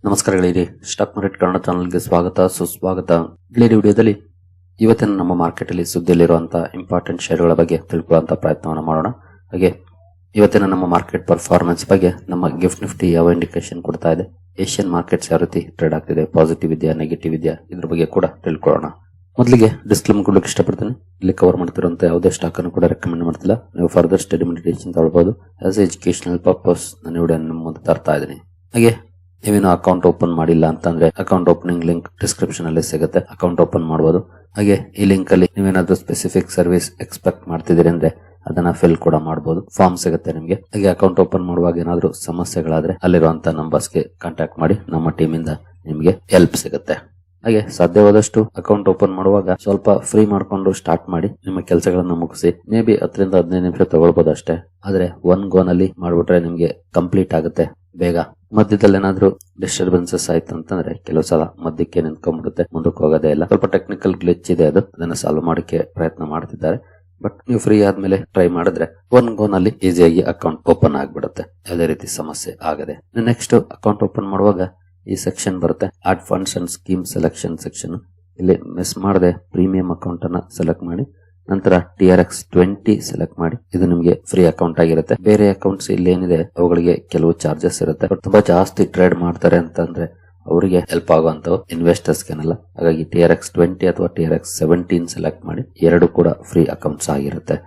ನಮಸ್ಕಾರಗಳಿರಿ. Stock market Kannada ಚಾನಲ್ಗೆ ಸ್ವಾಗತ ಸುಸ್ವಾಗತ. ಈ ವಿಡಿಯೋದಲ್ಲಿ ಇವತ್ತಿನ ನಮ್ಮ ಮಾರ್ಕೆಟ್ ಅಲ್ಲಿ ಸುದ್ದಿಯಲ್ಲಿರುವಂತಹ ಇಂಪಾರ್ಟೆಂಟ್ ಶೇರುಗಳ ಬಗ್ಗೆ ತಿಳ್ಕೊಳ್ಳುವಂತ ಪ್ರಯತ್ನವನ್ನು ಮಾಡೋಣ. ಹಾಗೆ ಇವತ್ತಿನ ನಮ್ಮ ಮಾರ್ಕೆಟ್ ಪರ್ಫಾರ್ಮೆನ್ಸ್ ಬಗ್ಗೆ ನಮ್ಮ ಗಿಫ್ಟ್ ನಿಫ್ಟಿ ಯಾವ ಇಂಡಿಕೇಶನ್ ಕೊಡ್ತಾ ಇದೆ, ಏಷ್ಯನ್ ಮಾರ್ಕೆಟ್ಸ್ ಯಾವ ರೀತಿ ಟ್ರೇಡ್ ಆಗ್ತಿದೆ, ಪಾಸಿಟಿವ್ ಇದೆಯಾ ನೆಗೆಟಿವ್ ಇದೆಯಾ, ಇದ್ರ ಬಗ್ಗೆ ಕೂಡ ತಿಳ್ಕೊಳ್ಳೋಣ. ಮೊದಲಿಗೆ ಡಿಸ್ಕ್ಲೇಮರ್ ಕೊಡ್ಲಿಕ್ಕೆ ಇಷ್ಟಪಡ್ತೀನಿ. ಇಲ್ಲಿ ಕವರ್ ಮಾಡ್ತಿರುವಂತ ಯಾವುದೇ ಸ್ಟಾಕ್ ಅನ್ನು ಕೂಡ ರೆಕಮೆಂಡ್ ಮಾಡ್ತಿಲ್ಲ. ನೀವು ಫರ್ದರ್ ಸ್ಟಡಿ ಮೆಡಿಟೇಷನ್ ತಗೊಳ್ಬಹುದು. ಆಸ್ ಎಜುಕೇಶನಲ್ ಪರ್ಪಸ್ ನಾನು ವಿಡಿಯೋ ನಿಮ್ಮ ಮುಂದೆ ತರ್ತಾ ಇದ್ದೀನಿ. ಹಾಗೆ ನೀವೇನು ಅಕೌಂಟ್ ಓಪನ್ ಮಾಡಿಲ್ಲ ಅಂತಂದ್ರೆ ಅಕೌಂಟ್ ಓಪನಿಂಗ್ ಲಿಂಕ್ ಡಿಸ್ಕ್ರಿಪ್ಷನ್ ಅಲ್ಲಿ ಸಿಗುತ್ತೆ, ಅಕೌಂಟ್ ಓಪನ್ ಮಾಡಬಹುದು. ಹಾಗೆ ಈ ಲಿಂಕ್ ಅಲ್ಲಿ ನೀವೇನಾದ್ರೂ ಸ್ಪೆಸಿಫಿಕ್ ಸರ್ವಿಸ್ ಎಕ್ಸ್ಪೆಕ್ಟ್ ಮಾಡ್ತಿದ್ದೀರಿ ಅಂದ್ರೆ ಅದನ್ನ ಫಿಲ್ ಕೂಡ ಮಾಡಬಹುದು. ಫಾರ್ಮ್ ಸಿಗುತ್ತೆ ನಿಮಗೆ. ಹಾಗೆ ಅಕೌಂಟ್ ಓಪನ್ ಮಾಡುವಾಗ ಏನಾದ್ರೂ ಸಮಸ್ಯೆಗಳಾದ್ರೆ ಅಲ್ಲಿರುವಂತ ನಂಬರ್ಸ್ಗೆ ಕಾಂಟ್ಯಾಕ್ಟ್ ಮಾಡಿ, ನಮ್ಮ ಟೀಮ್ ಇಂದ ನಿಮಗೆ ಹೆಲ್ಪ್ ಸಿಗುತ್ತೆ. ಹಾಗೆ ಸಾಧ್ಯವಾದಷ್ಟು ಅಕೌಂಟ್ ಓಪನ್ ಮಾಡುವಾಗ ಸ್ವಲ್ಪ ಫ್ರೀ ಮಾಡ್ಕೊಂಡು ಸ್ಟಾರ್ಟ್ ಮಾಡಿ, ನಿಮ್ಮ ಕೆಲಸಗಳನ್ನ ಮುಗಿಸಿ ಮೇ ಬಿ 10 ರಿಂದ 15 ನಿಮಿಷ ತಗೊಳ್ಬಹುದು ಅಷ್ಟೇ. ಆದ್ರೆ ಒನ್ ಗೋ ನಲ್ಲಿ ಮಾಡ್ಬಿಟ್ರೆ ನಿಮ್ಗೆ ಕಂಪ್ಲೀಟ್ ಆಗುತ್ತೆ ಬೇಗ. ಮಧ್ಯದಲ್ಲಿ ಏನಾದ್ರೂ ಡಿಸ್ಟರ್ಬೆನ್ಸಸ್ ಆಯ್ತು ಅಂತಂದ್ರೆ ಕೆಲವು ಸಲ ಮಧ್ಯಕ್ಕೆ ನಿಂತ್ಕೊಂಡ್ಬಿಡುತ್ತೆ, ಮುಂದಕ್ಕೆ ಹೋಗೋದೇ ಇಲ್ಲ. ಸ್ವಲ್ಪ ಟೆಕ್ನಿಕಲ್ ಗ್ಲಿಚ್ ಇದೆ, ಅದನ್ನ ಸಾಲ್ವ್ ಮಾಡಕ್ಕೆ ಪ್ರಯತ್ನ ಮಾಡ್ತಿದ್ದಾರೆ. ಬಟ್ ನೀವು ಫ್ರೀ ಆದ್ಮೇಲೆ ಟ್ರೈ ಮಾಡಿದ್ರೆ ಒನ್ ಗೋ ನಲ್ಲಿ ಈಸಿಯಾಗಿ ಅಕೌಂಟ್ ಓಪನ್ ಆಗ್ಬಿಡುತ್ತೆ, ಯಾವುದೇ ರೀತಿ ಸಮಸ್ಯೆ ಆಗದೆ. ನೆಕ್ಸ್ಟ್ ಅಕೌಂಟ್ ಓಪನ್ ಮಾಡುವಾಗ ಈ ಸೆಕ್ಷನ್ ಬರುತ್ತೆ, add funds and scheme selection section. ಇಲ್ಲಿ ಮಿಸ್ ಮಾಡದೆ ಪ್ರೀಮಿಯಂ ಅಕೌಂಟ್ ಅನ್ನ ಸೆಲೆಕ್ಟ್ ಮಾಡಿ, ನಂತರ TRX20 ಸೆಲೆಕ್ಟ್ ಮಾಡಿ. ಇದು ನಿಮಗೆ ಫ್ರೀ ಅಕೌಂಟ್ ಆಗಿರುತ್ತೆ. ಬೇರೆ ಅಕೌಂಟ್ಸ್ ಇಲ್ಲಿ ಏನಿದೆ ಅವುಗಳಿಗೆ ಕೆಲವು ಚಾರ್ಜಸ್ ಇರುತ್ತೆ. ತುಂಬಾ ಜಾಸ್ತಿ ಟ್ರೇಡ್ ಮಾಡ್ತಾರೆ ಅಂತಂದ್ರೆ ಅವರಿಗೆ ಹೆಲ್ಪ್ ಆಗುವಂತ ಇನ್ವೆಸ್ಟರ್ಸ್ ಏನಲ್ಲ. ಹಾಗಾಗಿ TRX20 ಅಥವಾ TRX17 ಸೆಲೆಕ್ಟ್ ಮಾಡಿ. ಎರಡು ಕೂಡ ಫ್ರೀ ಅಕೌಂಟ್ಸ್ ಆಗಿರುತ್ತೆ.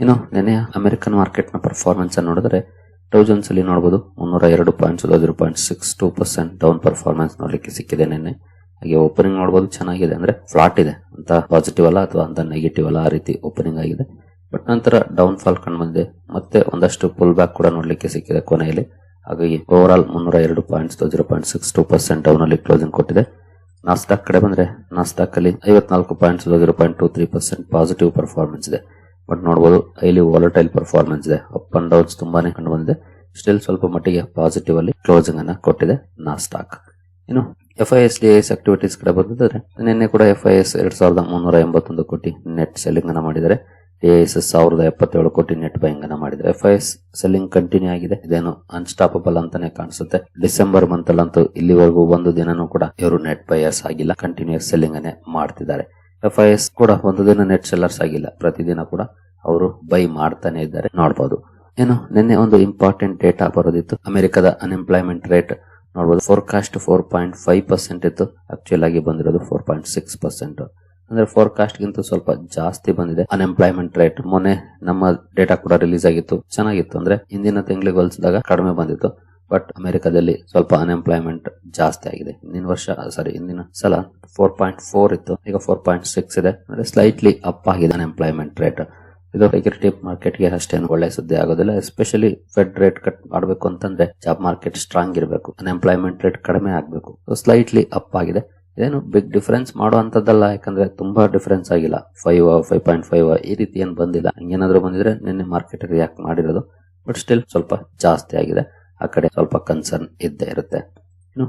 ಇನ್ನು ನೆನೆ ಅಮೆರಿಕನ್ ಮಾರ್ಕೆಟ್ ನ ಪರ್ಫಾರ್ಮೆನ್ಸ್ ನೋಡಿದ್ರೆ ಡೌ ಜೋನ್ಸ್ ಅಲ್ಲಿ ನೋಡಬಹುದು 302 ಪಾಯಿಂಟ್ಸ್ 0.62% ಡೌನ್ ಪರ್ಫಾರ್ಮೆನ್ಸ್ ನೋಡ್ಲಿಕ್ಕೆ ಸಿಕ್ಕಿದೆ ನಿನ್ನೆ. ಹಾಗೆ ಓಪನಿಂಗ್ ನೋಡಬಹುದು, ಚೆನ್ನಾಗಿದೆ, ಅಂದ್ರೆ ಫ್ಲಾಟ್ ಇದೆ ಅಂತ ಪಾಸಿಟಿವ್ ಅಲ್ಲ ಅಥವಾ ಅಂತ ನೆಗೆಟಿವ್ ಅಲ್ಲ, ಆ ರೀತಿ ಓಪನಿಂಗ್ ಆಗಿದೆ. ಬಟ್ ನಂತರ ಡೌನ್ ಫಾಲ್ ಕಂಡು ಬಂದಿದೆ, ಮತ್ತೆ ಒಂದಷ್ಟು ಪುಲ್ ಬ್ಯಾಕ್ ಕೂಡ ನೋಡ್ಲಿಕ್ಕೆ ಸಿಕ್ಕಿದೆ ಕೊನೆಯಲ್ಲಿ. ಹಾಗಾಗಿ ಓವರ್ ಆಲ್ 302 ಪಾಯಿಂಟ್ಸ್ 0.62% ಡೌನ್ ಅಲ್ಲಿ ಕ್ಲೋಸಿಂಗ್ ಕೊಟ್ಟಿದೆ. ನಾಸ್ಡಾಕ್ ಕಡೆ ಬಂದ್ರೆ ನಾಸ್ಡಾಕ್ ಅಲ್ಲಿ 54 ಪಾಯಿಂಟ್ಸ್ 0.23% ಪಾಸಿಟಿವ್ ಪರ್ಫಾರ್ಮೆನ್ಸ್ ಇದೆ. ಬಟ್ ನೋಡಬಹುದು ಹೈಲಿ ವಾಲಟೈಲ್ ಪರ್ಫಾರ್ಮೆನ್ಸ್ ಇದೆ, ಅಪ್ ಅಂಡ್ ಡೌನ್ಸ್ ತುಂಬಾನೇ ಕಂಡು ಬಂದಿದೆ. ಸ್ಟಿಲ್ ಸ್ವಲ್ಪ ಮಟ್ಟಿಗೆ ಪಾಸಿಟಿವ್ ಅಲ್ಲಿ ಕ್ಲೋಸಿಂಗ್ ಅನ್ನ ಕೊಟ್ಟಿದೆ ನಾಸ್ಡಾಕ್. ಇನ್ನು FIS DIS ಆಕ್ಟಿವಿಟೀಸ್ ಕಡೆ ಬಂದಿದ್ದಾರೆ. ನಿನ್ನೆ ಕೂಡ FIS 2381 ಕೋಟಿ ನೆಟ್ ಸೆಲ್ಲಿಂಗ್ ಅನ್ನ ಮಾಡಿದ್ದಾರೆ. DIS 1077 ಕೋಟಿ ನೆಟ್ ಬೈಯಿಂಗ್ ಅನ್ನ ಮಾಡಿದ್ದಾರೆ. FIS ಸೆಲ್ಲಿಂಗ್ ಕಂಟಿನ್ಯೂ ಆಗಿದೆ, ಇದೇನು ಅನ್ಸ್ಟಾಪಬಲ್ ಅಂತಾನೆ ಕಾಣಿಸುತ್ತೆ. ಡಿಸೆಂಬರ್ ಮಂತ್ ಅಲ್ಲಂತೂ ಇಲ್ಲಿವರೆಗೂ ಒಂದು ದಿನನೂ ಕೂಡ ಇವರು ನೆಟ್ ಬೈಯರ್ಸ್ ಆಗಿಲ್ಲ, ಕಂಟಿನ್ಯೂಸ್ ಸೆಲ್ಲಿಂಗ್ ಅನ್ನೇ ಮಾಡ್ತಿದ್ದಾರೆ. FIS ಕೂಡ ಒಂದು ದಿನ ನೆಟ್ ಸೆಲ್ಲರ್ಸ್ ಆಗಿಲ್ಲ, ಪ್ರತಿದಿನ ಕೂಡ ಅವರು ಬೈ ಮಾಡ್ತಾನೆ ಇದ್ದಾರೆ, ನೋಡಬಹುದು. ಏನು ನಿನ್ನೆ ಒಂದು ಇಂಪಾರ್ಟೆಂಟ್ ಡೇಟಾ ಬರೋದಿತ್ತು, ಅಮೆರಿಕದ ಅನ್ಎಂಪ್ಲಾಯ್ಮೆಂಟ್ ರೇಟ್ ನೋಡಬಹುದು. ಫೋರ್ಕಾಸ್ಟ್ 4.5% ಇತ್ತು, ಆಕ್ಚುಯಲ್ ಆಗಿ ಬಂದಿರೋದು 4.6%. ಅಂದ್ರೆ ಫೋರ್ಕಾಸ್ಟ್ ಗಿಂತ ಸ್ವಲ್ಪ ಜಾಸ್ತಿ ಬಂದಿದೆ ಅನ್ಎಂಪ್ಲಾಯ್ಮೆಂಟ್ ರೇಟ್. ಮೊನ್ನೆ ನಮ್ಮ ಡೇಟಾ ಕೂಡ ರಿಲೀಸ್ ಆಗಿತ್ತು, ಚೆನ್ನಾಗಿತ್ತು. ಅಂದ್ರೆ ಹಿಂದಿನ ತಿಂಗಳಿಗೆ ಹೋಲಿಸಿದಾಗ ಕಡಿಮೆ ಬಂದಿತ್ತು. ಬಟ್ ಅಮೆರಿಕದಲ್ಲಿ ಸ್ವಲ್ಪ ಅನ್ಎಂಪ್ಲಾಯ್ಮೆಂಟ್ ಜಾಸ್ತಿ ಆಗಿದೆ. ಹಿಂದಿನ ಸಲ 4.4 ಇತ್ತು, ಈಗ 4.6 ಇದೆ. ಅಂದ್ರೆ ಸ್ಲೈಟ್ಲಿ ಅಪ್ ಆಗಿದೆ ಅನ್ಎಂಪ್ಲಾಯ್ಮೆಂಟ್ ರೇಟ್. ಇದು ಸೆಕ್ಯೂರಿಟಿ ಮಾರ್ಕೆಟ್ ಗೆ ಅಷ್ಟೇನು ಒಳ್ಳೆ ಸುದ್ದಿ ಆಗೋದಿಲ್ಲ. ಎಸ್ಪೆಷಲಿ ಫೆಡ್ ರೇಟ್ ಕಟ್ ಮಾಡಬೇಕು ಅಂತಂದ್ರೆ ಜಾಬ್ ಮಾರ್ಕೆಟ್ ಸ್ಟ್ರಾಂಗ್ ಇರಬೇಕು, ಅನ್ಎಂಪ್ಲಾಯ್ಮೆಂಟ್ ರೇಟ್ ಕಡಿಮೆ ಆಗಬೇಕು. ಸ್ಲೈಟ್ಲಿ ಅಪ್ ಆಗಿದೆ. ಇದೇನು ಬಿಗ್ ಡಿಫರೆನ್ಸ್ ಮಾಡುವಂತದ್ದಲ್ಲ, ಯಾಕಂದ್ರೆ ತುಂಬಾ ಡಿಫರೆನ್ಸ್ ಆಗಿಲ್ಲ. 5.5 ಈ ರೀತಿ ಏನ್ ಬಂದಿಲ್ಲ. ಹಂಗೇನಾದ್ರೂ ಬಂದಿದ್ರೆ ನಿನ್ನೆ ಮಾರ್ಕೆಟ್ ರಿಯಾಕ್ಟ್ ಮಾಡಿರೋದು. ಬಟ್ ಸ್ಟಿಲ್ ಸ್ವಲ್ಪ ಜಾಸ್ತಿ ಆಗಿದೆ, ಆ ಕಡೆ ಸ್ವಲ್ಪ ಕನ್ಸರ್ನ್ ಇದ್ದೇ ಇರುತ್ತೆ. ಇನ್ನು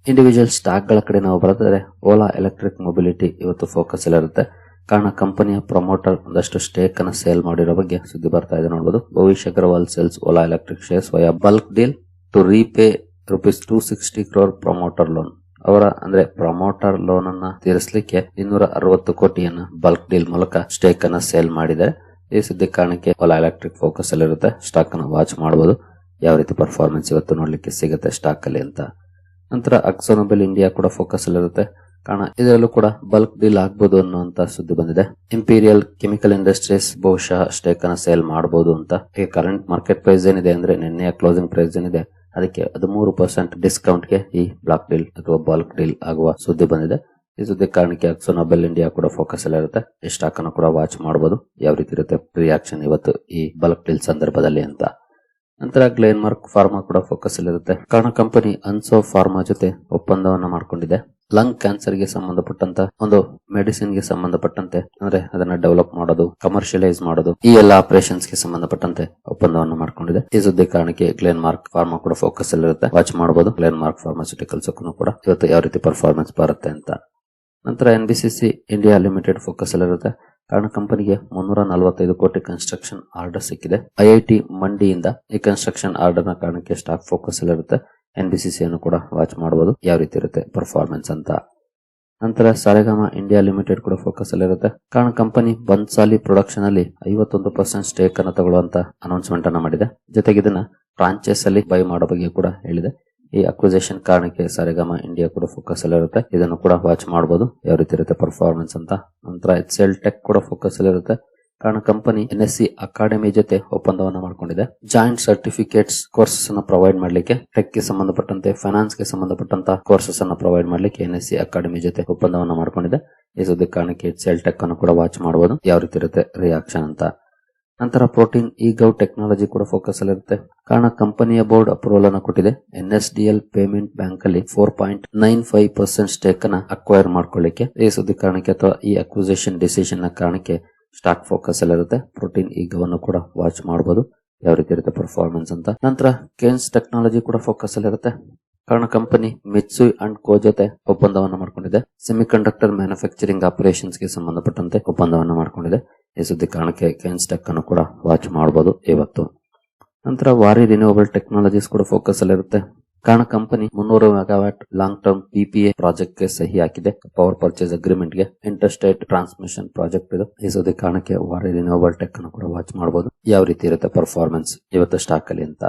ಇಂಡಿವಿಜುವಲ್ ಸ್ಟಾಕ್ ಗಳ ಕಡೆ ನಾವು ಬರೆದರೆ ಓಲಾ ಎಲೆಕ್ಟ್ರಿಕ್ ಮೊಬಿಲಿಟಿ ಇವತ್ತು ಫೋಕಸ್ ಎಲ್ಲ ಇರುತ್ತೆ. ಕಾರಣ ಕಂಪನಿಯ ಪ್ರಮೋಟರ್ ಒಂದಷ್ಟು ಸ್ಟೇಕ್ ಅನ್ನು ಸೇಲ್ ಮಾಡಿರೋ ಬಗ್ಗೆ ಸುದ್ದಿ ಬರ್ತಾ ಇದೆ, ನೋಡಬಹುದು. Bhavish Aggarwal sells Ola electric shares via bulk deal to repay ₹260 crore promoter loan. ಅವರ ಅಂದ್ರೆ ಪ್ರಮೋಟರ್ ಲೋನ್ ಅನ್ನ ತೀರಿಸಲಿಕ್ಕೆ 260 ಕೋಟಿಯನ್ನ ಬಲ್ಕ್ ಡೀಲ್ ಮೂಲಕ ಸ್ಟೇಕ್ ಅನ್ನ ಸೇಲ್ ಮಾಡಿದ್ದಾರೆ. ಈ ಸುದ್ದಿ ಕಾರಣಕ್ಕೆ ಓಲಾ ಎಲೆಕ್ಟ್ರಿಕ್ ಫೋಕಸ್ ಅಲ್ಲಿ ಇರುತ್ತೆ. ಸ್ಟಾಕ್ ಅನ್ನ ವಾಚ್ ಮಾಡಬಹುದು, ಯಾವ ರೀತಿ ಪರ್ಫಾರ್ಮೆನ್ಸ್ ಇವತ್ತು ನೋಡ್ಲಿಕ್ಕೆ ಸಿಗುತ್ತೆ ಸ್ಟಾಕ್ ಅಲ್ಲಿ ಅಂತ. ನಂತರ ಅಕ್ಸೋನೊಬೆಲ್ ಇಂಡಿಯಾ ಕೂಡ ಫೋಕಸ್ ಅಲ್ಲಿ ಇರುತ್ತೆ, ಕಾರಣ ಇದರಲ್ಲೂ ಕೂಡ ಬಲ್ಕ್ ಡೀಲ್ ಆಗ್ಬಹುದು ಅನ್ನುವಂತ ಸುದ್ದಿ ಬಂದಿದೆ. ಇಂಪೀರಿಯಲ್ ಕೆಮಿಕಲ್ ಇಂಡಸ್ಟ್ರೀಸ್ ಬಹುಶಃ ಸ್ಟೇಕ್ ಅನ್ನ ಸೇಲ್ ಮಾಡಬಹುದು ಅಂತ. ಈಗ ಕರೆಂಟ್ ಮಾರ್ಕೆಟ್ ಪ್ರೈಸ್ ಏನಿದೆ ಅಂದ್ರೆ ನಿನ್ನೆಯ ಕ್ಲೋಸಿಂಗ್ ಪ್ರೈಸ್ ಏನಿದೆ ಅದಕ್ಕೆ 13% ಡಿಸ್ಕೌಂಟ್ ಗೆ ಈ ಬ್ಲಾಕ್ ಡೀಲ್ ಅಥವಾ ಬಲ್ಕ್ ಡೀಲ್ ಆಗುವ ಸುದ್ದಿ ಬಂದಿದೆ. ಈ ಸುದ್ದಿ ಕಾರಣಕ್ಕೆ ಅಕ್ಸೋನೊಬೆಲ್ ಇಂಡಿಯಾ ಕೂಡ ಫೋಕಸ್ ಅಲ್ಲಿ ಇರುತ್ತೆ. ಈ ಸ್ಟಾಕ್ ಅನ್ನು ಕೂಡ ವಾಚ್ ಮಾಡಬಹುದು, ಯಾವ ರೀತಿ ಇರುತ್ತೆ ರಿಯಾಕ್ಷನ್ ಇವತ್ತು ಈ ಬಲ್ಕ್ ಡೀಲ್ ಸಂದರ್ಭದಲ್ಲಿ ಅಂತ. ನಂತರ ಗ್ಲೇನ್ಮಾರ್ಕ್ ಫಾರ್ಮಾ ಕೂಡ ಫೋಕಸ್ ಅಲ್ಲಿರುತ್ತೆ, ಕಾರಣ ಕಂಪನಿ ಅನ್ಸೋ ಫಾರ್ಮಾ ಜೊತೆ ಒಪ್ಪಂದವನ್ನ ಮಾಡ್ಕೊಂಡಿದೆ. ಲಂಗ್ ಕ್ಯಾನ್ಸರ್ ಗೆ ಸಂಬಂಧಪಟ್ಟಂತ ಒಂದು ಮೆಡಿಸಿನ್ ಗೆ ಸಂಬಂಧಪಟ್ಟಂತೆ, ಅಂದ್ರೆ ಅದನ್ನ ಡೆವಲಪ್ ಮಾಡೋದು, ಕಮರ್ಷಿಯಲೈಸ್ ಮಾಡೋದು, ಈ ಎಲ್ಲ ಆಪರೇಷನ್ಸ್ ಗೆ ಸಂಬಂಧಪಟ್ಟಂತೆ ಒಪ್ಪಂದವನ್ನು ಮಾಡ್ಕೊಂಡಿದೆ. ಈ ಸುದ್ದಿ ಕಾರಣಕ್ಕೆ ಗ್ಲೇನ್ಮಾರ್ಕ್ ಫಾರ್ಮಾ ಕೂಡ ಫೋಕಸ್ ಅಲ್ಲಿರುತ್ತೆ, ವಾಚ್ ಮಾಡಬಹುದು. ಗ್ಲೇನ್ಮಾರ್ಕ್ ಫಾರ್ಮಾಸ್ಯೂಟಿಕಲ್ಸ್ ಕೂಡ ಇವತ್ತು ಯಾವ ರೀತಿ ಪರ್ಫಾರ್ಮೆನ್ಸ್ ಬರುತ್ತೆ ಅಂತ. ನಂತರ NBCC ಇಂಡಿಯಾ ಲಿಮಿಟೆಡ್ ಫೋಕಸ್ ಅಲ್ಲಿರುತ್ತೆ, ಕಾರಣ ಕಂಪನಿಗೆ 345 ಕೋಟಿ ಕನ್ಸ್ಟ್ರಕ್ಷನ್ ಆರ್ಡರ್ ಸಿಕ್ಕಿದೆ. IIT ಮಂಡಿಯಿಂದ ಈ ಕನ್ಸ್ಟ್ರಕ್ಷನ್ ಆರ್ಡರ್ ನ ಕಾರಣಕ್ಕೆ ಸ್ಟಾಕ್ ಫೋಕಸ್ ಅಲ್ಲಿರುತ್ತೆ. NBCC ಅನ್ನು ಕೂಡ ವಾಚ್ ಮಾಡಬಹುದು ಯಾವ ರೀತಿ ಇರುತ್ತೆ ಪರ್ಫಾರ್ಮೆನ್ಸ್ ಅಂತ. ನಂತರ ಸಾರೆಗಾಮ ಇಂಡಿಯಾ ಲಿಮಿಟೆಡ್ ಕೂಡ ಫೋಕಸ್ ಅಲ್ಲಿ ಇರುತ್ತೆ. ಕಾರಣ ಕಂಪನಿ ಬನ್ಸಾಲಿ ಪ್ರೊಡಕ್ಷನ್ ಅಲ್ಲಿ 51% ಸ್ಟೇಕ್ ಅನ್ನು ತಗೊಳ್ಳುವಂತ ಅನೌನ್ಸ್ಮೆಂಟ್ ಅನ್ನ ಮಾಡಿದೆ. ಜೊತೆಗೆ ಇದನ್ನ ಫ್ರಾಂಚೈಸ್ ಅಲ್ಲಿ ಬೈ ಮಾಡೋ ಬಗ್ಗೆ ಕೂಡ ಹೇಳಿದೆ. ಈ ಅಕ್ವಿಸಿಷನ್ ಕಾರಣಕ್ಕೆ ಸಾರೆಗಾಮ ಇಂಡಿಯಾ ಕೂಡ ಫೋಕಸ್ ಅಲ್ಲಿ ಇರುತ್ತೆ. ಇದನ್ನು ಕೂಡ ವಾಚ್ ಮಾಡಬಹುದು ಯಾವ ರೀತಿ ಇರುತ್ತೆ ಪರ್ಫಾರ್ಮೆನ್ಸ್ ಅಂತ. ನಂತರ HCL ಟೆಕ್ ಕೂಡ ಫೋಕಸ್ ಅಲ್ಲಿ ಇರುತ್ತೆ. ಕಾರಣ ಕಂಪನಿ NSE ಅಕಾಡೆಮಿ ಜೊತೆ ಒಪ್ಪಂದವನ್ನ ಮಾಡಿಕೊಂಡಿದೆ. ಜಾಯಿಂಟ್ ಸರ್ಟಿಫಿಕೇಟ್ಸ್ ಕೋರ್ಸಸ್ ಅನ್ನು ಪ್ರೊವೈಡ್ ಮಾಡಲಿಕ್ಕೆ, ಟೆಕ್ ಗೆ ಸಂಬಂಧಪಟ್ಟಂತೆ ಫೈನಾನ್ಸ್ ಗೆ ಸಂಬಂಧಪಟ್ಟಂತ ಕೋರ್ಸಸ್ ಅನ್ನು ಪ್ರೊವೈಡ್ ಮಾಡಲಿಕ್ಕೆ NSE ಅಕಾಡೆಮಿ ಜೊತೆ ಒಪ್ಪಂದವನ್ನ ಮಾಡಿಕೊಂಡಿದೆ. ಈ ಸುದ್ದಿ ಕಾರಣಕ್ಕೆ HCL ಟೆಕ್ ಅನ್ನು ಕೂಡ ವಾಚ್ ಮಾಡಬಹುದು ಯಾವ ರೀತಿ ಇರುತ್ತೆ ರಿಯಾಕ್ಷನ್ ಅಂತ. ನಂತರ ಪ್ರೋಟೀನ್ ಈಗೌ ಟೆಕ್ನಾಲಜಿ ಕೂಡ ಫೋಕಸ್ ಅಲ್ಲಿ ಇರುತ್ತೆ. ಕಾರಣ ಕಂಪನಿಯ ಬೋರ್ಡ್ ಅಪ್ರೂವಲ್ ಅನ್ನು ಕೊಟ್ಟಿದೆ. NSDL ಪೇಮೆಂಟ್ ಬ್ಯಾಂಕ್ ಅಲ್ಲಿ 4.95% ಸ್ಟೇಕ್ ಅನ್ನ ಅಕ್ವೈರ್ ಮಾಡ್ಕೊಳ್ಳಿಕ್ಕೆ. ಈ ಸುದ್ದಿ ಕಾರಣಕ್ಕೆ ಅಥವಾ ಈ ಅಕ್ವಿಸಿಷನ್ ಡಿಸಿಷನ್ ನ ಕಾರಣಕ್ಕೆ ಸ್ಟಾಕ್ ಫೋಕಸ್ ಅಲ್ಲಿ ಇರುತ್ತೆ. ಪ್ರೋಟೀನ್ ಈಗವನ್ನು ಕೂಡ ವಾಚ್ ಮಾಡಬಹುದು ಯಾವ ರೀತಿ ಇರುತ್ತೆ ಪರ್ಫಾರ್ಮೆನ್ಸ್ ಅಂತ. ನಂತರ ಕೇನ್ಸ್ ಟೆಕ್ನಾಲಜಿ ಕೂಡ ಫೋಕಸ್ ಅಲ್ಲಿ ಇರುತ್ತೆ. ಕಾರಣ ಕಂಪನಿ ಮಿತ್ಸುಯಿ ಅಂಡ್ ಕೋ ಜೊತೆ ಒಪ್ಪಂದವನ್ನು ಮಾಡಿಕೊಂಡಿದೆ. ಸೆಮಿಕಂಡಕ್ಟರ್ ಮ್ಯಾನುಫ್ಯಾಕ್ಚರಿಂಗ್ ಆಪರೇಷನ್ಸ್ ಗೆ ಸಂಬಂಧಪಟ್ಟಂತೆ ಒಪ್ಪಂದವನ್ನು ಮಾಡಿಕೊಂಡಿದೆ. ಈ ಸುದ್ದಿ ಕಾರಣಕ್ಕೆ ಕೇನ್ಸ್ ಟೆಕ್ ಅನ್ನು ಕೂಡ ವಾಚ್ ಮಾಡಬಹುದು ಇವತ್ತು. ನಂತರ ವಾರಿ ರಿನ್ಯೂವಬಲ್ ಟೆಕ್ನಾಲಜೀಸ್ ಕೂಡ ಫೋಕಸ್ ಅಲ್ಲಿ ಇರುತ್ತೆ. ಕಾರಣ company 300 megawatt long term PPA project ಗೆ ಸಹಿ ಹಾಕಿದೆ. ಪವರ್ ಪರ್ಚೇಸ್ ಅಗ್ರಿಮೆಂಟ್ ಗೆ ಇಂಟರ್ಸ್ಟೇಟ್ ಟ್ರಾನ್ಸ್ಮಿಷನ್ ಪ್ರಾಜೆಕ್ಟ್ ಇದು. ಈ ಸುದ್ದಿ ಕಾರಣಕ್ಕೆ ವಾರಿ ರಿನ್ಯೂವಬಲ್ ಟೆಕ್ ಅನ್ನು ಕೂಡ ವಾಚ್ ಮಾಡಬಹುದು ಯಾವ ರೀತಿ ಇರುತ್ತೆ ಪರ್ಫಾರ್ಮೆನ್ಸ್ ಇವತ್ತು ಸ್ಟಾಕ್ ಅಲ್ಲಿ ಅಂತ.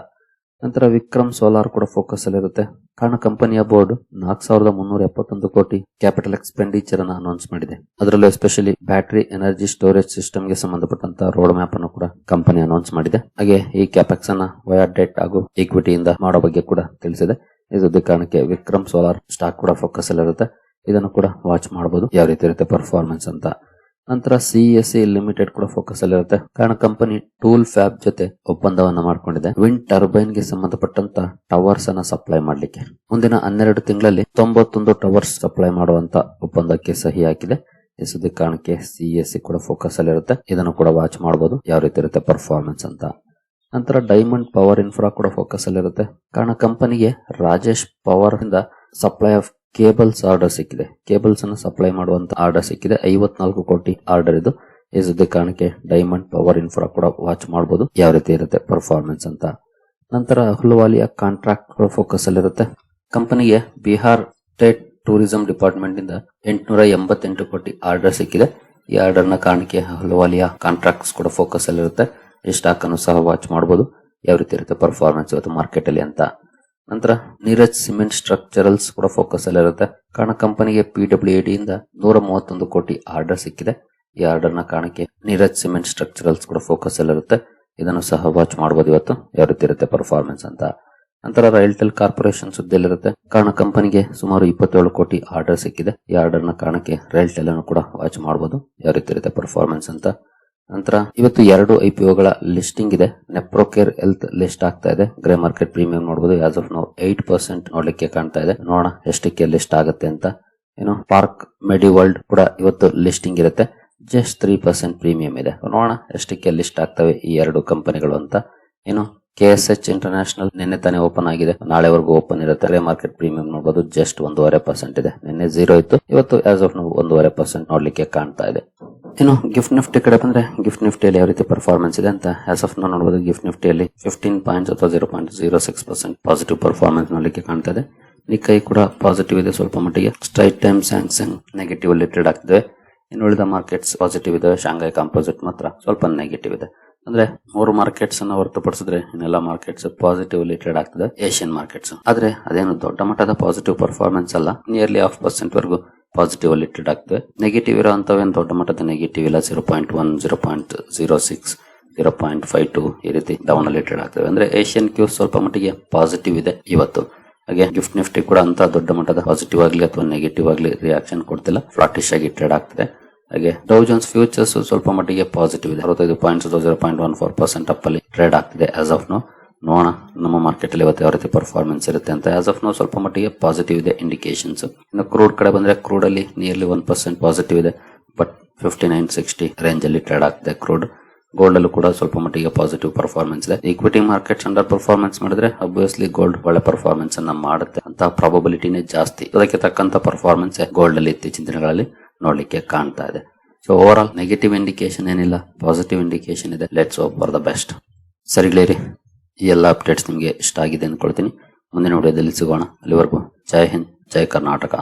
ನಂತರ ವಿಕ್ರಮ್ ಸೋಲಾರ್ ಕೂಡ ಫೋಕಸ್ ಅಲ್ಲಿ ಇರುತ್ತೆ. ಕಾರಣ ಕಂಪನಿಯ ಬೋರ್ಡ್ 4,371 ಕೋಟಿ ಕ್ಯಾಪಿಟಲ್ ಎಕ್ಸ್ಪೆಂಡಿಚರ್ ಅನ್ನು ಅನೌನ್ಸ್ ಮಾಡಿದೆ. ಅದರಲ್ಲೂ especially battery energy storage system ಗೆ ಸಂಬಂಧಪಟ್ಟಂತ ರೋಡ್ ಮ್ಯಾಪ್ ಅನ್ನು ಕೂಡ ಕಂಪನಿ ಅನೌನ್ಸ್ ಮಾಡಿದೆ. ಹಾಗೆ ಈ ಕ್ಯಾಪೆಕ್ಸ್ ಅನ್ನ ವಯಾ ಡೆಟ್ ಹಾಗೂ ಈಕ್ವಿಟಿಯಿಂದ ಮಾಡೋ ಬಗ್ಗೆ ಕೂಡ ತಿಳಿಸಿದೆ. ಇದರ ಕಾರಣಕ್ಕೆ ವಿಕ್ರಮ್ ಸೋಲಾರ್ ಸ್ಟಾಕ್ ಕೂಡ ಫೋಕಸ್ ಅಲ್ಲಿ ಇರುತ್ತೆ. ಇದನ್ನು ಕೂಡ ವಾಚ್ ಮಾಡಬಹುದು ಯಾವ ರೀತಿ ಇರುತ್ತೆ ಪರ್ಫಾರ್ಮೆನ್ಸ್ ಅಂತ. ನಂತರ CSE ಲಿಮಿಟೆಡ್ ಕೂಡ ಫೋಕಸ್ ಅಲ್ಲಿ ಇರುತ್ತೆ. ಕಾರಣ ಕಂಪನಿ ಟೂಲ್ ಫ್ಯಾಬ್ ಜೊತೆ ಒಪ್ಪಂದವನ್ನ ಮಾಡಿಕೊಂಡಿದೆ. ವಿಂಡ್ ಟರ್ಬೈನ್ ಗೆ ಸಂಬಂಧಪಟ್ಟಂತ ಟವರ್ಸ್ ಅನ್ನ ಸಪ್ಲೈ ಮಾಡಲಿಕ್ಕೆ ಮುಂದಿನ 12 ತಿಂಗಳಲ್ಲಿ 91 ಟವರ್ಸ್ ಸಪ್ಲೈ ಮಾಡುವಂತ ಒಪ್ಪಂದಕ್ಕೆ ಸಹಿ ಹಾಕಿದೆ. ಈ ಸುದ್ದಿ ಕಾರಣಕ್ಕೆ CSE ಕೂಡ ಫೋಕಸ್ ಅಲ್ಲಿ ಇರುತ್ತೆ. ಇದನ್ನು ಕೂಡ ವಾಚ್ ಮಾಡಬಹುದು ಯಾವ ರೀತಿ ಇರುತ್ತೆ ಪರ್ಫಾರ್ಮೆನ್ಸ್ ಅಂತ. ನಂತರ ಡೈಮಂಡ್ ಪವರ್ ಇನ್ಫ್ರಾ ಕೂಡ ಫೋಕಸ್ ಅಲ್ಲಿ ಇರುತ್ತೆ. ಕಾರಣ ಕಂಪನಿಗೆ ರಾಜೇಶ್ ಪವರ್ ಇಂದ ಸಪ್ಲೈ ಆಫ್ ಕೇಬಲ್ಸ್ ಆರ್ಡರ್ ಸಿಕ್ಕಿದೆ. ಕೇಬಲ್ಸ್ ಅನ್ನು ಸಪ್ಲೈ ಮಾಡುವಂತ ಆರ್ಡರ್ ಸಿಕ್ಕಿದೆ. 54 ಕೋಟಿ ಆರ್ಡರ್ ಇದು. ಈ ಸುದ್ದಿ ಕಾರಣಕ್ಕೆ ಡೈಮಂಡ್ ಪವರ್ ಇನ್ಫ್ರಾ ಕೂಡ ವಾಚ್ ಮಾಡಬಹುದು ಯಾವ ರೀತಿ ಇರುತ್ತೆ ಪರ್ಫಾರ್ಮೆನ್ಸ್ ಅಂತ. ನಂತರ ಅಹ್ಲುವಾಲಿಯಾ ಕಾಂಟ್ರಾಕ್ಟ್ ಫೋಕಸ್ ಅಲ್ಲಿ ಇರುತ್ತೆ. ಕಂಪನಿಗೆ ಬಿಹಾರ್ ಸ್ಟೇಟ್ ಟೂರಿಸಂ ಡಿಪಾರ್ಟ್ಮೆಂಟ್ ಇಂದ 888 ಕೋಟಿ ಆರ್ಡರ್ ಸಿಕ್ಕಿದೆ. ಈ ಆರ್ಡರ್ ನ ಕಾರಣಕ್ಕೆ ಅಹ್ಲುವಾಲಿಯಾ ಕಾಂಟ್ರಾಕ್ಟ್ಸ್ ಕೂಡ ಫೋಕಸ್ ಅಲ್ಲಿ ಇರುತ್ತೆ. ಈ ಸ್ಟಾಕ್ ಅನ್ನು ಸಹ ವಾಚ್ ಮಾಡಬಹುದು ಯಾವ ರೀತಿ ಇರುತ್ತೆ ಪರ್ಫಾರ್ಮೆನ್ಸ್ ಇವತ್ತು ಮಾರ್ಕೆಟ್ ಅಲ್ಲಿ ಅಂತ. ನಂತರ ನೀರಜ್ ಸಿಮೆಂಟ್ ಸ್ಟ್ರಕ್ಚರಲ್ಸ್ ಕೂಡ ಫೋಕಸ್ ಅಲ್ಲಿ ಇರುತ್ತೆ. ಕಾರಣ ಕಂಪನಿಗೆ PWAD ಇಂದ 131 ಕೋಟಿ ಆರ್ಡರ್ ಸಿಕ್ಕಿದೆ. ಈ ಆರ್ಡರ್ ನ ಕಾರಣಕ್ಕೆ ನೀರಜ್ ಸಿಮೆಂಟ್ ಸ್ಟ್ರಕ್ಚರಲ್ಸ್ ಕೂಡ ಫೋಕಸ್ ಅಲ್ಲಿ ಇರುತ್ತೆ. ಇದನ್ನು ಸಹ ವಾಚ್ ಮಾಡಬಹುದು ಇವತ್ತು ಯಾವ ರೀತಿ ಇರುತ್ತೆ ಪರ್ಫಾರ್ಮೆನ್ಸ್ ಅಂತ. ನಂತರ ರೈಲ್ಟೆಲ್ ಕಾರ್ಪೊರೇಷನ್ ಸುದ್ದಿಯಲ್ಲಿರುತ್ತೆ. ಕಾರಣ ಕಂಪನಿಗೆ ಸುಮಾರು 27 ಕೋಟಿ ಆರ್ಡರ್ ಸಿಕ್ಕಿದೆ. ಈ ಆರ್ಡರ್ ನ ಕಾರಣಕ್ಕೆ ರೈಲ್ಟೆಲ್ ಅನ್ನು ಕೂಡ ವಾಚ್ ಮಾಡಬಹುದು ಯಾವ ರೀತಿ ಇರುತ್ತೆ ಪರ್ಫಾರ್ಮೆನ್ಸ್ ಅಂತ. ನಂತರ ಇವತ್ತು 2 IPOಗಳ ಲಿಸ್ಟಿಂಗ್ ಇದೆ. ನೆಪ್ರೋಕೇರ್ ಹೆಲ್ತ್ ಲಿಸ್ಟ್ ಆಗ್ತಾ ಇದೆ. ಗ್ರೇ ಮಾರ್ಕೆಟ್ ಪ್ರೀಮಿಯಂ ನೋಡಬಹುದು. ಆಸ್ ಆಫ್ ನೌ 8% ನೋಡ್ಲಿಕ್ಕೆ ಕಾಣ್ತಾ ಇದೆ. ನೋಡೋಣ ಎಷ್ಟಕ್ಕೆ ಲಿಸ್ಟ್ ಆಗುತ್ತೆ ಅಂತ. ಏನು ಪಾರ್ಕ್ ಮೆಡಿವರ್ಲ್ಡ್ ಕೂಡ ಇವತ್ತು ಲಿಸ್ಟಿಂಗ್ ಇರುತ್ತೆ. ಜಸ್ಟ್ 3% ಪ್ರೀಮಿಯಂ ಇದೆ. ನೋಡೋಣ ಎಷ್ಟಕ್ಕೆ ಲಿಸ್ಟ್ ಆಗ್ತವೆ ಈ 2 ಕಂಪನಿಗಳು ಅಂತ. ಏನು KSH ಇಂಟರ್ನ್ಯಾಷನಲ್ ನಿನ್ನೆ ತಾನೇ ಓಪನ್ ಆಗಿದೆ. ನಾಳೆವರೆಗೂ ಓಪನ್ ಇರುತ್ತೆ. ಗ್ರೇ ಮಾರ್ಕೆಟ್ ಪ್ರೀಮಿಯಂ ನೋಡಬಹುದು. ಜಸ್ಟ್ 1.5% ಇದೆ. ನಿನ್ನೆ 0 ಇತ್ತು. ಇವತ್ತು ಆಸ್ ಆಫ್ ನೌ 1.5% ನೋಡ್ಲಿಕ್ಕೆ ಕಾಣ್ತಾ ಇದೆ. ಇನ್ನು ಗಿಫ್ಟ್ ನಿಫ್ಟಿ ಕಡೆ ಬಂದ್ರೆ ಗಿಫ್ಟ್ ನಿಫ್ಟಿಯಲ್ಲಿ ಯಾವ ರೀತಿ ಪರ್ಫಾರ್ಮೆನ್ಸ್ ಇದೆ ಅಂತ ಆಸ್ ಆಫ್ ನಾವು ನೋಡಬಹುದು. ಗಿಫ್ಟ್ ನಿಫ್ಟಿಯಲ್ಲಿ 15 ಪಾಯಿಂಟ್ಸ್ ಅಥವಾ 0.06% ಪಾಸಿಟಿವ್ ಪರ್ಫಾರ್ಮೆನ್ಸ್ ನೋಡಲಿಕ್ಕೆ ಕಾಣ್ತಾ ಇದೆ. ನಿಕ್ಕೈ ಕೂಡ ಪಾಸಿಟಿವ್ ಇದೆ ಸ್ವಲ್ಪ ಮಟ್ಟಿಗೆ. ಸ್ಟ್ರೈಟ್ ಟೈಮ್ ಸ್ಯಾಮ್ಸಂಗ್ ನೆಗೆಟಿವ್ ಅಲ್ಲಿ ಟ್ರೇಡ್ ಆಗ್ತಿದೆ. ಇನ್ನು ಉಳಿದ ಮಾರ್ಕೆಟ್ಸ್ ಪಾಸಿಟಿವ್ ಇದೆ. ಶಾಂಘೈ ಕಾಂಪೋಸಿಟ್ ಮಾತ್ರ ಸ್ವಲ್ಪ ನೆಗೆಟಿವ್ ಇದೆ. ಅಂದ್ರೆ 3 ಮಾರ್ಕೆಟ್ಸ್ ಅನ್ನ ಹೊರತುಪಡಿಸಿದ್ರೆ ಇನ್ನೆಲ್ಲ ಮಾರ್ಕೆಟ್ಸ್ ಪಾಸಿಟಿವ್ ಅಲ್ಲಿ ಟ್ರೇಡ್ ಆಗ್ತದೆ. ಏಷ್ಯನ್ ಮಾರ್ಕೆಟ್ಸ್ ಆದ್ರೆ ಅದೇನು ದೊಡ್ಡ ಮಟ್ಟದ ಪಾಸಿಟಿವ್ ಪರ್ಫಾರ್ಮೆನ್ಸ್ ಅಲ್ಲ. ನಿಯರ್ಲಿ 0.5% ವರೆಗೂ ಪಾಸಿಟಿವ್ ಅಲ್ಲಿ ಟ್ರೇಡ್ ಆಗ್ತದೆ. ನೆಗೆಟಿವ್ ಇರೋಂತವೇನು ದೊಡ್ಡ ಮಟ್ಟದ ನೆಗೆಟಿವ್ ಇಲ್ಲ. 0.1, 0.06, 0.52 ಈ ರೀತಿ ಡೌನ್ ಅಲ್ಲಿ ಟ್ರೇಡ್ ಆಗ್ತವೆ. ಅಂದ್ರೆ ಏಷ್ಯನ್ ಕ್ಯೂಸ್ ಸ್ವಲ್ಪ ಮಟ್ಟಿಗೆ ಪಾಸಿಟಿವ್ ಇದೆ ಇವತ್ತು. ಹಾಗೆ ಗಿಫ್ಟ್ ನಿಫ್ಟಿ ಕೂಡ ಅಂತ ದೊಡ್ಡ ಮಟ್ಟದ ಪಾಸಿಟಿವ್ ಆಗಲಿ ಅಥವಾ ನೆಗೆಟಿವ್ ಆಗಲಿ ರಿಯಾಕ್ಷನ್ ಕೊಡ್ತಿಲ್ಲ. ಫ್ಲಾಟಿಶ್ ಆಗಿ ಟ್ರೇಡ್ ಆಗ್ತದೆ. ಹಾಗೆ ಡೌ ಜೋನ್ಸ್ ಫ್ಯೂಚರ್ಸ್ ಸ್ವಲ್ಪ ಮಟ್ಟಿಗೆ ಪಾಸಿಟಿವ್ ಇದೆ. 65 ಪಾಯಿಂಟ್ಸ್ 0.14% ಅಪ್ ಅಲ್ಲಿ ಟ್ರೇಡ್ ಆಗ್ತಿದೆ ಆಸ್ ಆಫ್ ನೋ. ನೋಡೋಣ ನಮ್ಮ ಮಾರ್ಕೆಟ್ ಅಲ್ಲಿ ಇವತ್ತು ಯಾವ ರೀತಿ ಪರ್ಫಾರ್ಮೆನ್ಸ್ ಇರುತ್ತೆ ಅಂತ. ಆಸ್ ಆಫ್ ನೋ ಸ್ವಲ್ಪ ಮಟ್ಟಿಗೆ ಪಾಸಿಟಿವ್ ಇದೆ ಇಂಡಿಕೇಶನ್ಸ್. ಇನ್ನು ಕ್ರೂಡ್ ಕಡೆ ಬಂದ್ರೆ ಕ್ರೂಡ್ ಅಲ್ಲಿ ನಿಯರ್ಲಿ 1% ಪಾಸಿಟಿವ್ ಇದೆ. ಬಟ್ 59.60 ರೇಂಜ್ ಅಲ್ಲಿ ಟ್ರೇಡ್ ಆಗ್ತಿದೆ ಕ್ರೂಡ್. ಗೋಲ್ಡ್ ಅಲ್ಲೂ ಕೂಡ ಸ್ವಲ್ಪ ಮಟ್ಟಿಗೆ ಪಾಸಿಟಿವ್ ಪರ್ಫಾರ್ಮೆನ್ಸ್ ಇದೆ. ಈಕ್ವಿಟಿ ಮಾರ್ಕೆಟ್ಸ್ ಅಂಡರ್ ಪರ್ಫಾರ್ಮೆನ್ಸ್ ಮಾಡಿದ್ರೆ ಅಬ್ವಿಯಸ್ಲಿ ಗೋಲ್ಡ್ ಒಳ್ಳೆ ಪರ್ಫಾರ್ಮೆನ್ಸ್ ಅನ್ನ ಮಾಡುತ್ತೆ ಅಂತ ಪ್ರಾಬಬಿಲಿಟಿನೇ ಜಾಸ್ತಿ. ಅದಕ್ಕೆ ತಕ್ಕಂತ ಪರ್ಫಾರ್ಮೆನ್ಸ್ ಗೋಲ್ಡ್ ಅಲ್ಲಿ ಇತ್ತೀಚಿನ ದಿನಗಳಲ್ಲಿ ನೋಡ್ಲಿಕ್ಕೆ ಕಾಣ್ತಾ ಇದೆ. So over all negative indication ಏನಿಲ್ಲ, ಪಾಸಿಟಿವ್ ಇಂಡಿಕೇಶನ್ ಇದೆ. Let's hope for the best. ಸರಿಗಳೇರಿ, ಈ ಎಲ್ಲ ಅಪ್ಡೇಟ್ಸ್ ನಿಮಗೆ ಇಷ್ಟ ಆಗಿದೆ ಅನ್ಕೊಳ್ತೀನಿ. ಮುಂದಿನ ವಿಡಿಯೋದಲ್ಲಿ ಸಿಗೋಣ. ಅಲ್ಲಿವರೆಗೂ ಜೈ ಹಿಂದ್, ಜೈ ಕರ್ನಾಟಕ.